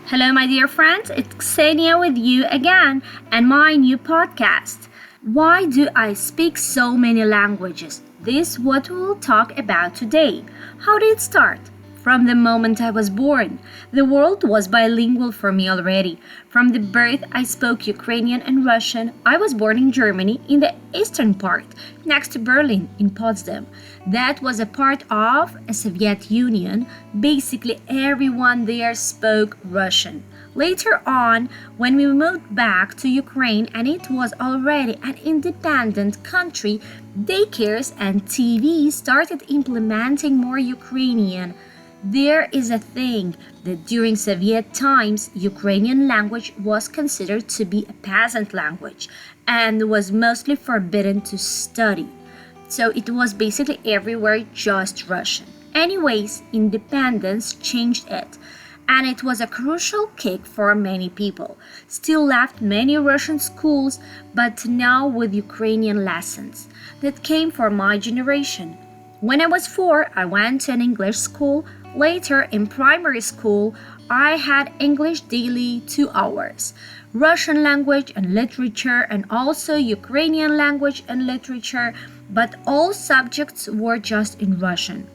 Hello, my dear friends. It's Xenia with you again and my new podcast. Why do I speak so many languages? This is what we'll talk about today. How did it start? From the moment I was born. The world was bilingual for me already. From the birth, I spoke Ukrainian and Russian. I was born in Germany, in the eastern part, next to Berlin, in Potsdam. That was a part of a Soviet Union. Basically, everyone there spoke Russian. Later on, when we moved back to Ukraine and it was already an independent country, daycares and TV started implementing more Ukrainian. There is a thing that during Soviet times, Ukrainian language was considered to be a peasant language and was mostly forbidden to study. So it was basically everywhere just Russian. Anyways, independence changed it, and it was a crucial kick for many people. Still left many Russian schools, but now with Ukrainian lessons. That came for my generation. When I was 4, I went to an English school. Later, in primary school, I had English daily 2 hours, Russian language and literature, and also Ukrainian language and literature, but all subjects were just in Russian,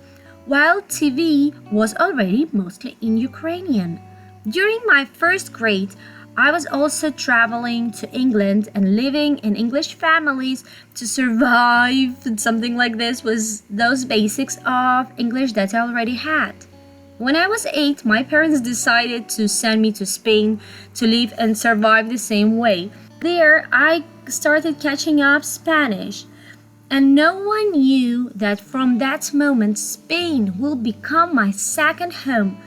while TV was already mostly in Ukrainian. During my first grade, I was also traveling to England and living in English families to survive. Something like this was those basics of English that I already had. When I was 8, my parents decided to send me to Spain to live and survive the same way. There, I started catching up Spanish. And no one knew that from that moment, Spain will become my second home.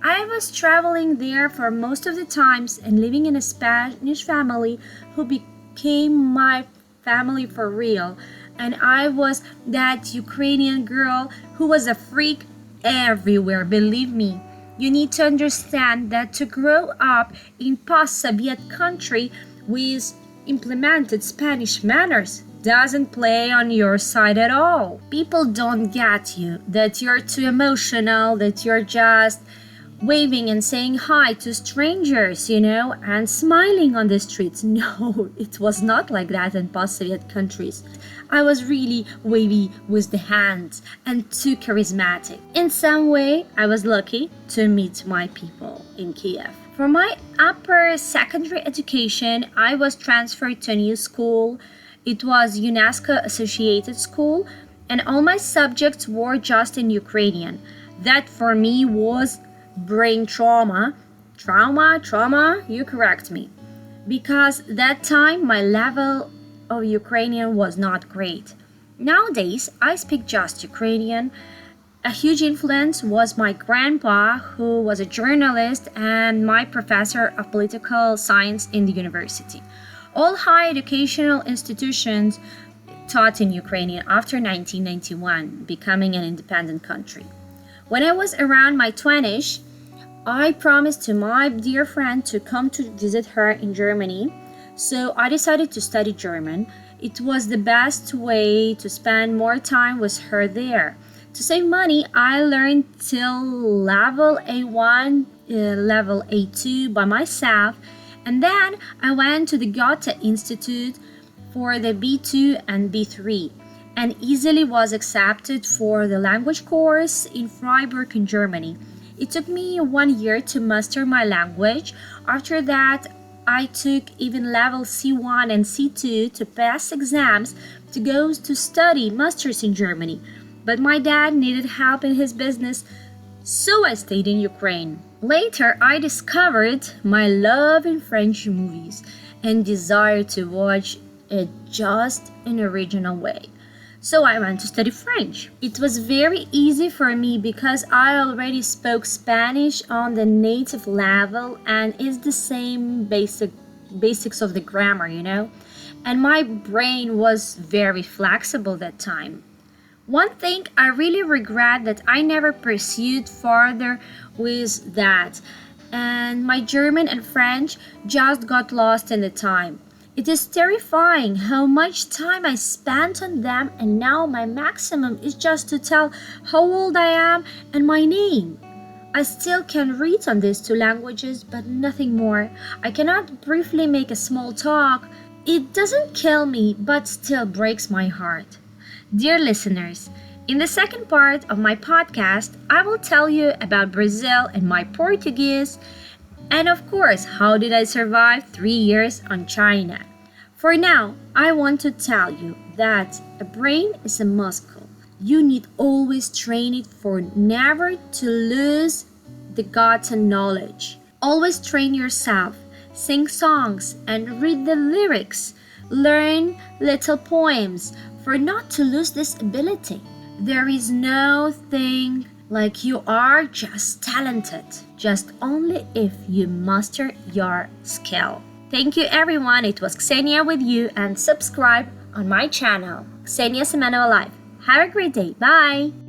I was traveling there for most of the times and living in a Spanish family who became my family for real. And I was that Ukrainian girl who was a freak everywhere, believe me. You need to understand that to grow up in post-Soviet country with implemented Spanish manners doesn't play on your side at all. People don't get you, that you're too emotional, that you're just waving and saying hi to strangers, and smiling on the streets. No, it was not like that in post-Soviet countries. I was really wavy with the hands and too charismatic. In some way, I was lucky to meet my people in Kiev. For my upper secondary education, I was transferred to a new school. It was UNESCO associated school, and all my subjects were just in Ukrainian. That for me was brain trauma, you correct me. Because that time my level of Ukrainian was not great. Nowadays, I speak just Ukrainian. A huge influence was my grandpa, who was a journalist and my professor of political science in the university. All high educational institutions taught in Ukrainian after 1991, becoming an independent country. When I was around my 20s, I promised to my dear friend to come to visit her in Germany, so I decided to study German. It was the best way to spend more time with her there. To save money, I learned till level A1, level A2 by myself, and then I went to the Goethe Institute for the B2 and B3 and easily was accepted for the language course in Freiburg in Germany. It took me 1 year to master my language. After that, I took even level C1 and C2 to pass exams to go to study masters in Germany. But my dad needed help in his business, so I stayed in Ukraine. Later, I discovered my love in French movies and desire to watch it just in an original way. So I went to study French. It was very easy for me because I already spoke Spanish on the native level and it's the same basics of the grammar, And my brain was very flexible that time. One thing I really regret that I never pursued further with that, and my German and French just got lost in the time. It is terrifying how much time I spent on them, and now my maximum is just to tell how old I am and my name. I still can read on these two languages, but nothing more. I cannot briefly make a small talk. It doesn't kill me, but still breaks my heart. Dear listeners, in the second part of my podcast, I will tell you about Brazil and my Portuguese, and of course, how did I survive 3 years on China? For now, I want to tell you that a brain is a muscle. You need always train it for never to lose the gotten knowledge. Always train yourself, sing songs and read the lyrics. Learn little poems for not to lose this ability. There is no thing like you are just talented, just only if you master your skill. Thank you everyone, it was Xenia with you, and subscribe on my channel, Xenia Semeno Alive. Have a great day, bye!